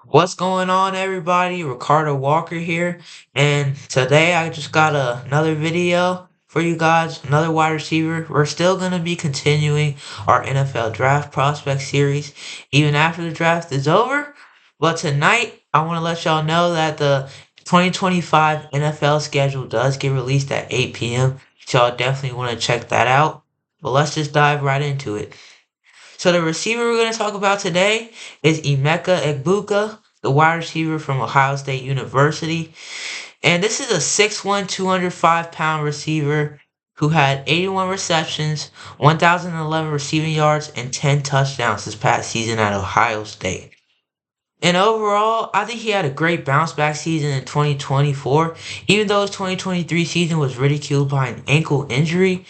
What's going on, everybody? Ricardo Walker here, and today I just got another video for you guys, another wide receiver. We're still going to be continuing our NFL draft prospect series even after the draft is over. But tonight, I want to let y'all know that the 2025 NFL schedule does get released at 8 p.m. So y'all definitely want to check that out. But let's just dive right into it. So the receiver we're going to talk about today is Emeka Egbuka, the wide receiver from Ohio State University. And this is a 6'1", 205-pound receiver who had 81 receptions, 1,011 receiving yards, and 10 touchdowns this past season at Ohio State. And overall, I think he had a great bounce back season in 2024, even though his 2023 season was ridiculed by an ankle injury.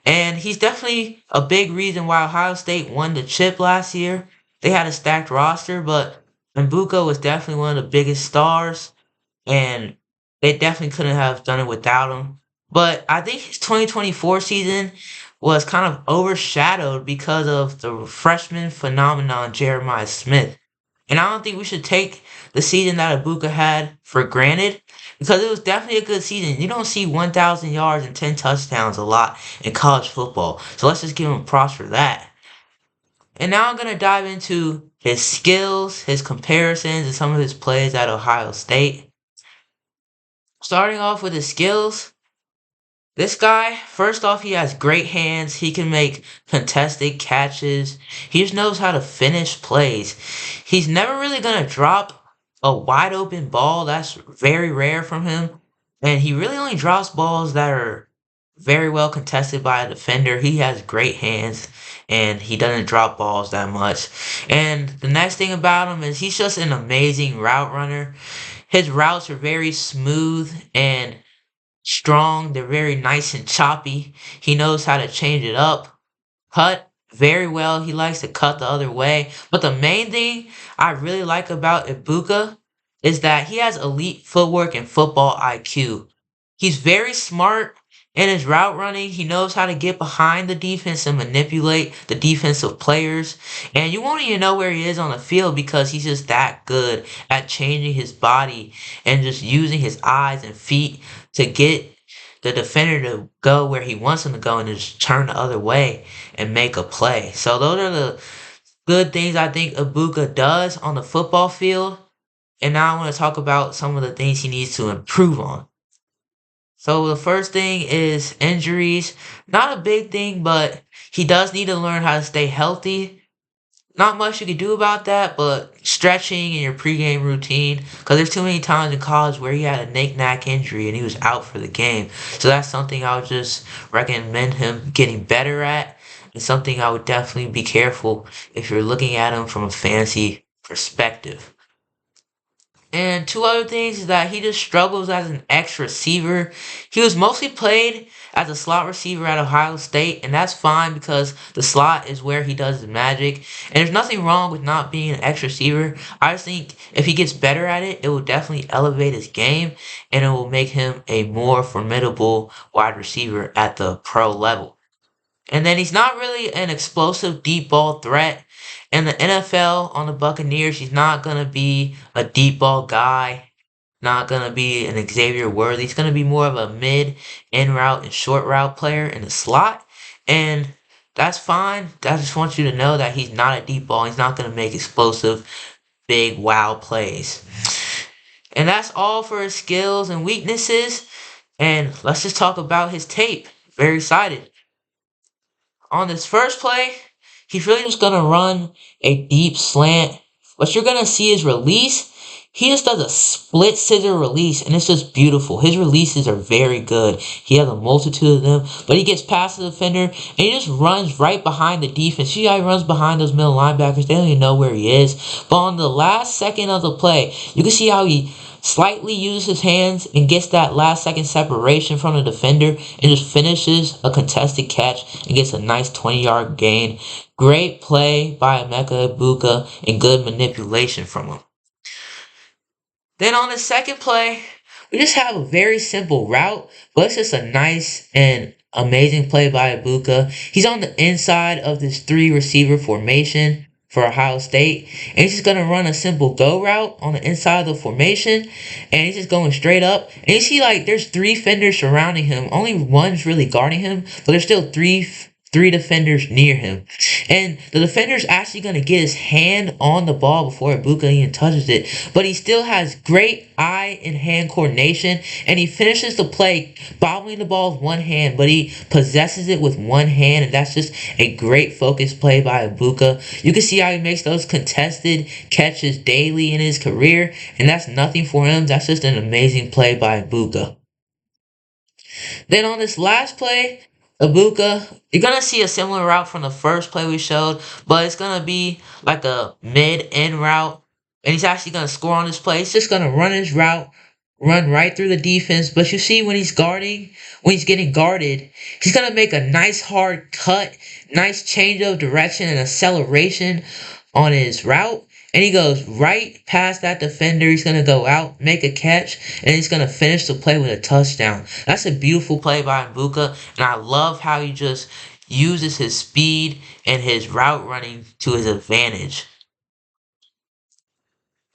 And he's definitely a big reason why Ohio State won the chip last year. They had a stacked roster, but Mbuka was definitely one of the biggest stars, and they definitely couldn't have done it without him. But I think his 2024 season was kind of overshadowed because of the freshman phenomenon, Jeremiah Smith. And I don't think we should take the season that Ibuka had for granted because it was definitely a good season. You don't see 1,000 yards and 10 touchdowns a lot in college football. So let's just give him props for that. And now I'm going to dive into his skills, his comparisons, and some of his plays at Ohio State. Starting off with his skills, this guy, first off, he has great hands. He can make contested catches. He just knows how to finish plays. He's never really going to drop a wide open ball. That's very rare from him. And he really only drops balls that are very well contested by a defender. He has great hands and he doesn't drop balls that much. And the next thing about him is he's just an amazing route runner. His routes are very smooth and strong. They're very nice and choppy. He knows how to change it up. Cut very well. He likes to cut the other way. But the main thing I really like about Ibuka is that he has elite footwork and football IQ. He's very smart in his route running. He knows how to get behind the defense and manipulate the defensive players. And you won't even know where he is on the field because he's just that good at changing his body and just using his eyes and feet to get the defender to go where he wants him to go and just turn the other way and make a play. So those are the good things I think Ibuka does on the football field. And now I want to talk about some of the things he needs to improve on. So the first thing is injuries. Not a big thing, but he does need to learn how to stay healthy. Not much you can do about that, but stretching in your pregame routine. Because there's too many times in college where he had a knick-knack injury and he was out for the game. So that's something I would just recommend him getting better at. And something I would definitely be careful if you're looking at him from a fantasy perspective. And two other things is that he just struggles as an X receiver. He was mostly played as a slot receiver at Ohio State, and that's fine because the slot is where he does his magic. And there's nothing wrong with not being an X receiver. I just think if he gets better at it, it will definitely elevate his game and it will make him a more formidable wide receiver at the pro level. And then he's not really an explosive deep ball threat. In the NFL on the Buccaneers, he's not going to be a deep ball guy, not going to be an Xavier Worthy. He's going to be more of a mid, in route, and short route player in the slot. And that's fine. I just want you to know that he's not a deep ball. He's not going to make explosive, big, wow plays. And that's all for his skills and weaknesses. And let's just talk about his tape. Very excited. On this first play, he's really just going to run a deep slant. What you're going to see is release. He just does a split scissor release, and it's just beautiful. His releases are very good. He has a multitude of them, but he gets past the defender, and he just runs right behind the defense. See how he runs behind those middle linebackers? They don't even know where he is. But on the last second of the play, you can see how he slightly uses his hands and gets that last second separation from the defender and just finishes a contested catch and gets a nice 20-yard gain. Great play by Emeka Egbuka and good manipulation from him. Then on the second play, we just have a very simple route, but it's just a nice and amazing play by Ibuka. He's on the inside of this three receiver formation. for Ohio State. And he's just gonna run a simple go route on the inside of the formation, and he's just going straight up. And you see, like, there's three fenders surrounding him. Only one's really guarding him, but there's still three defenders near him. And the defender's actually going to get his hand on the ball before Egbuka even touches it. But he still has great eye and hand coordination. And he finishes the play bobbling the ball with one hand, but he possesses it with one hand. And that's just a great focus play by Egbuka. You can see how he makes those contested catches daily in his career. And that's nothing for him. That's just an amazing play by Egbuka. Then on this last play, Egbuka, you're gonna see a similar route from the first play we showed, but it's gonna be like a mid-end route, and he's actually gonna score on this play. He's just gonna run his route, run right through the defense. But you see when he's getting guarded, he's gonna make a nice hard cut, nice change of direction and acceleration on his route. And he goes right past that defender. He's going to go out, make a catch, and he's going to finish the play with a touchdown. That's a beautiful play by Egbuka, and I love how he just uses his speed and his route running to his advantage.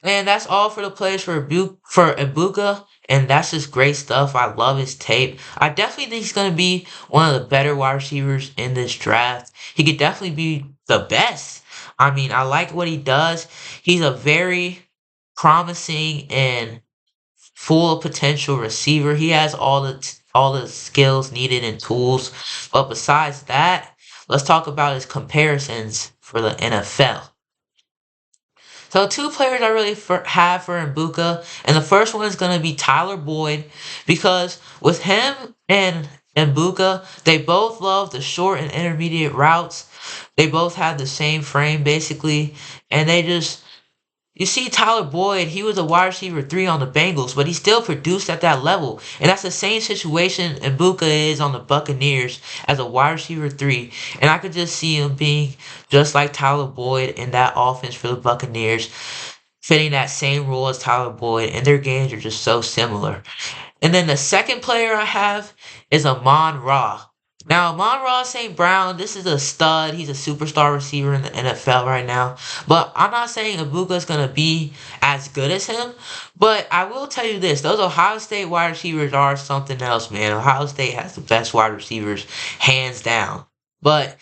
And that's all for the plays for Egbuka, and that's just great stuff. I love his tape. I definitely think he's going to be one of the better wide receivers in this draft. He could definitely be the best. I mean, I like what he does. He's a very promising and full of potential receiver. He has all the skills needed and tools. But besides that, let's talk about his comparisons for the NFL. So two players I really have for Egbuka, and the first one is going to be Tyler Boyd, because with him and Egbuka, they both love the short and intermediate routes. They both have the same frame basically, and they just, you see Tyler Boyd, he was a wide receiver 3 on the Bengals, but he still produced at that level. And that's the same situation Egbuka is on the Buccaneers as a wide receiver 3. And I could just see him being just like Tyler Boyd in that offense for the Buccaneers, fitting that same role as Tyler Boyd, and their games are just so similar. And then the second player I have is Amon-Ra. Now, Amon-Ra St. Brown, this is a stud. He's a superstar receiver in the NFL right now. But I'm not saying Egbuka is going to be as good as him. But I will tell you this. Those Ohio State wide receivers are something else, man. Ohio State has the best wide receivers, hands down. But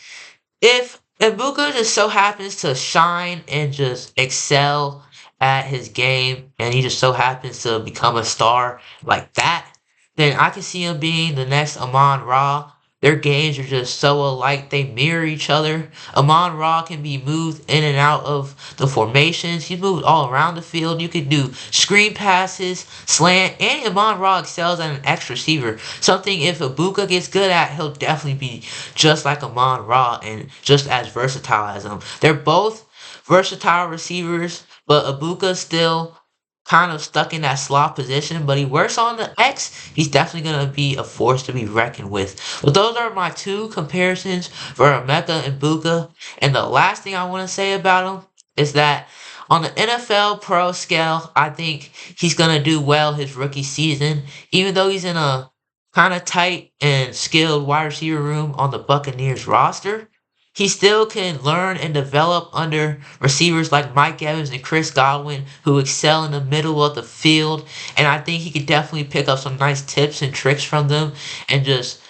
if Egbuka just so happens to shine and just excel at his game, and he just so happens to become a star like that, then I can see him being the next Amon-Ra. Their games are just so alike, they mirror each other. Amon-Ra can be moved in and out of the formations. He's moved all around the field. You can do screen passes, slant, and Amon-Ra excels at an X receiver. Something if Egbuka gets good at, he'll definitely be just like Amon-Ra and just as versatile as him. They're both versatile receivers, but Egbuka's still kind of stuck in that slot position, but he works on the X. He's definitely going to be a force to be reckoned with. But those are my two comparisons for Emeka Egbuka. And the last thing I want to say about him is that on the NFL pro scale, I think he's going to do well his rookie season, even though he's in a kind of tight and skilled wide receiver room on the Buccaneers roster. He still can learn and develop under receivers like Mike Evans and Chris Godwin, who excel in the middle of the field. And I think he could definitely pick up some nice tips and tricks from them and just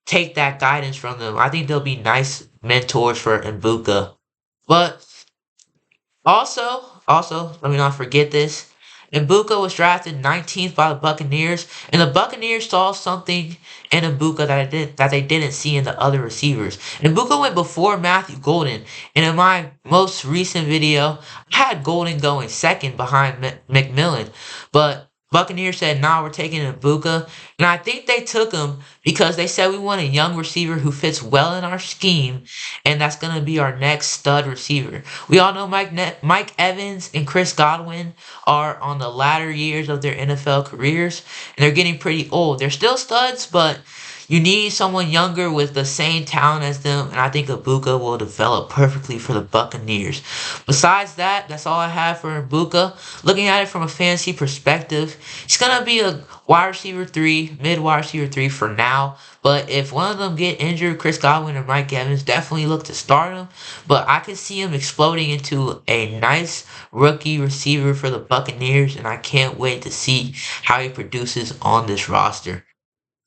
take that guidance from them. I think they'll be nice mentors for Egbuka. But also, let me not forget this. Egbuka was drafted 19th by the Buccaneers, and the Buccaneers saw something in Egbuka that they didn't see in the other receivers. Egbuka went before Matthew Golden, and in my most recent video, I had Golden going second behind McMillan, but Buccaneers said, nah, we're taking Egbuka. And I think they took him because they said we want a young receiver who fits well in our scheme, and that's going to be our next stud receiver. We all know Mike Evans and Chris Godwin are on the latter years of their NFL careers, and they're getting pretty old. They're still studs, but You need someone younger with the same talent as them, and I think Egbuka will develop perfectly for the Buccaneers. Besides that, that's all I have for Egbuka. Looking at it from a fantasy perspective, he's gonna be a wide receiver three, mid wide receiver three for now. But if one of them get injured, Chris Godwin and Mike Evans, definitely look to start him. But I can see him exploding into a nice rookie receiver for the Buccaneers, and I can't wait to see how he produces on this roster.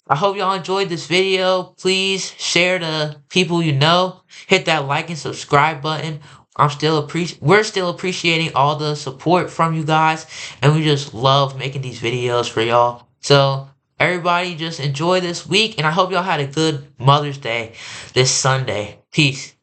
I hope y'all enjoyed this video. Please share to people you know. Hit that like and subscribe button. We're still appreciating all the support from you guys, and we just love making these videos for y'all. So everybody just enjoy this week, and I hope y'all had a good Mother's Day this Sunday. Peace.